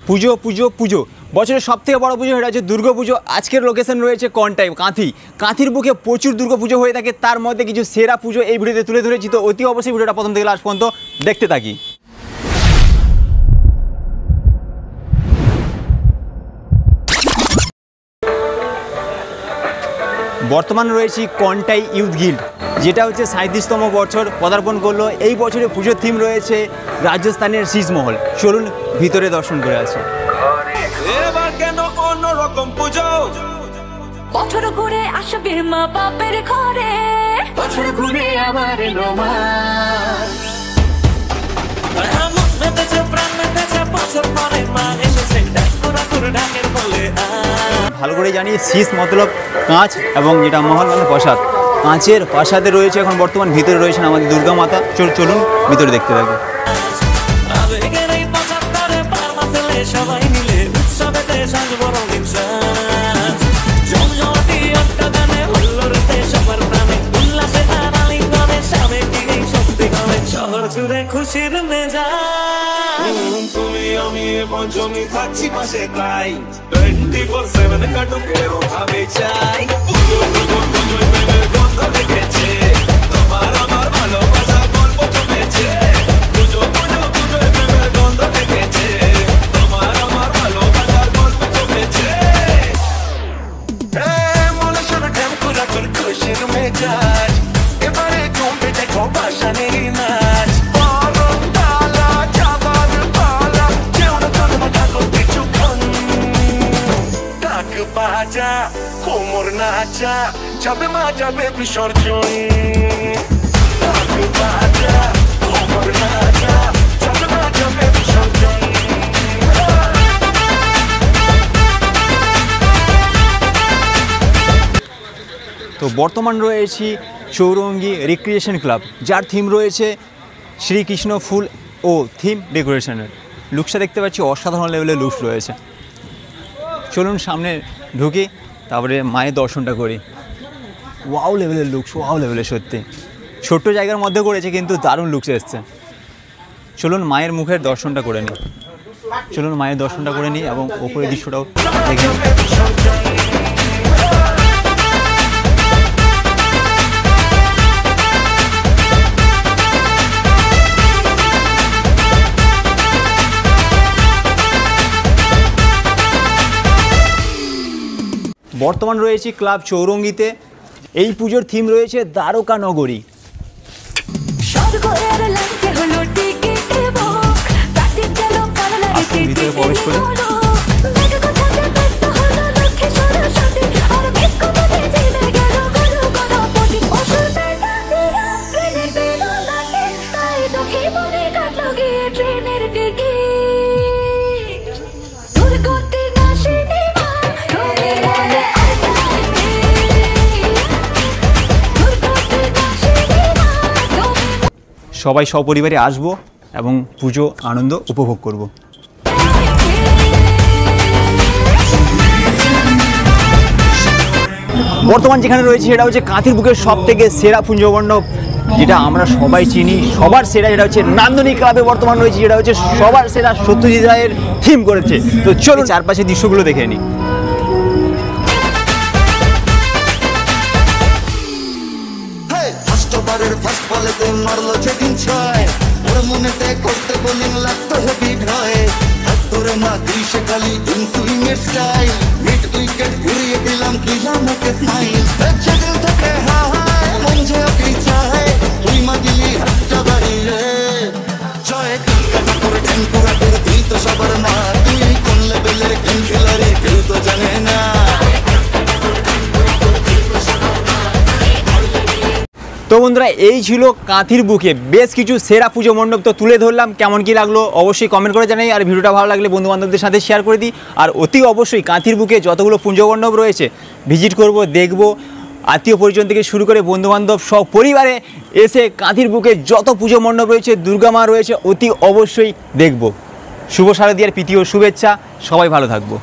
পুজো পুজো পুজো বছরের সবথেকে বড় পুজো এটা হচ্ছে দুর্গা পুজো। আজকের লোকেশন রয়েছে কনটাই কাঁথির বুকে প্রচুর দুর্গা পুজো হয়ে থাকে, তার মধ্যে কিছু সেরা পুজো এই ভিডিওতে তুলে ধরেছি। তো অতি অবশ্যই ভিডিওটা প্রথম থেকে লাস্ট পর্যন্ত দেখতে থাকি। বর্তমান রয়েছি কনটাই ইউথ গিল্ড, যেটা হচ্ছে 37তম বছর পদার্পণ করলো। এই বছরে পুজোর থিম রয়েছে রাজস্থানের শীষমহল। চলুন ভিতরে দর্শন করে আসি। এবার কেন অন্যরকম পুজো, বছর ঘুরে আসবে মা বাপের ঘরে, বছর ঘুরে আবার এলো মা। ভালো করে জানি শীষ মতলব কাঁচ এবং যেটা মহল মানে প্রসাদ। কাঁচের প্রাসাদে রয়েছে এখন বর্তমান, ভিতরে রয়েছেন আমাদের দুর্গা মাতা। চলুন ভিতরে দেখতে থাকি। সবাই মিলে উৎসবেতে সাজবো রঙিন সাজ, জমজমাটি অট্টাগানে হুল্লোড়েতে সবার প্রাণে উল্লাসে আর আলিঙ্গনে সাবেকি এই শক্তি গানে শহর জুড়ে খুশির মেজাজ। তুমি আমি পঞ্চমী থাকছি পাশে, তাই 24/7 কাটুক এরভাবে চাই। পুজো পুজো পুজো প্রেমের গন্ধ লেগেছে, তোমার আমার ভালোবাসা গল্প জমেছে। পুজো পুজো পুজো প্রেমের গন্ধ লেগেছে, এবারে জমবে দেখো বাসানের নাচ। বরং তালা যাবার পালা, কেউ না জন্ম থাকো কিছুক্ষণ। ডাক বাজা কোমর নাচা, যাবে মা যাবে বিসর্জন। ডাক বাজা কোমর নাচা, যাবে মা যাবে বিসর্জন। তো বর্তমান রয়েছি চৌরঙ্গি রিক্রিয়েশন ক্লাব, যার থিম রয়েছে শ্রীকৃষ্ণ ফুল ও থিম ডেকোরেশনের। লুকসটা দেখতে পাচ্ছি অসাধারণ লেভেলের লুকস রয়েছে। চলুন সামনে ঢুকি, তারপরে মায়ের দর্শনটা করি। ওয়াও লেভেলের লুকস, ওয়াও লেভেলের সত্যি। ছোট্ট জায়গার মধ্যে করেছে কিন্তু দারুণ লুকস এসছে। চলুন মায়ের মুখের দর্শনটা করে নিই। চলুন মায়ের দর্শনটা করে নিই এবং ওপরের দৃশ্যটাও দেখে নিই। বর্তমান রয়েছি ক্লাব চৌরঙ্গিতে। এই পুজোর থিম রয়েছে দ্বারকা নগরী। ভিতরে প্রবেশ করে সবাই সপরিবারে আসবো এবং পুজো আনন্দ উপভোগ করব। বর্তমান যেখানে রয়েছে সেটা হচ্ছে কাঁথির বুকের সব থেকে সেরা পুজো মণ্ডপ, যেটা আমরা সবাই চিনি। সবার সেরা যেটা হচ্ছে নান্দনী ক্লাবে বর্তমান রয়েছে, যেটা হচ্ছে সবার সেরা সত্যজিৎ রায়ের থিম করেছে। তো চলো চারপাশের দৃশ্যগুলো দেখে নিই। ফার্স্ট বলেতে মারলো যেদিন ছয়, ওর মনেতে করতে বোলিং লাগতো হেভি ভয়। হাত ধরে মা দিশে খালি ইনসুইং এর স্টাইল, মিড উইকেট ঘুরিয়ে দিলাম দিলাম ওকে স্মাইল। যেদিন থেকে হায় মন যে ওকে চায়, তুই মা দিলি হাতটা বাড়িয়ে জয় কাটা করে টেম্পুরা করে। তুই তো সবার মা, তুই কোন লেভেলের গেম খেলারে কেউ তো জানে না। তো বন্ধুরা, এই ছিল কাঁথির বুকে বেশ কিছু সেরা পুজো মণ্ডপ। তো তুলে ধরলাম, কেমন কি লাগলো অবশ্যই কমেন্ট করে জানাই। আর ভিডিওটা ভালো লাগলে বন্ধুবান্ধবদের সাথে শেয়ার করে দিই। আর অতি অবশ্যই কাঁথির বুকে যতগুলো পুজো মণ্ডপ রয়েছে ভিজিট করব, দেখব। আত্মীয় পরিজন থেকে শুরু করে বন্ধুবান্ধব সব পরিবারে এসে কাঁথির বুকে যত পুজো মণ্ডপ রয়েছে, দুর্গা মা রয়েছে, অতি অবশ্যই দেখব। শুভ শারদীয়ার প্রীতি ও শুভেচ্ছা, সবাই ভালো থাকবো।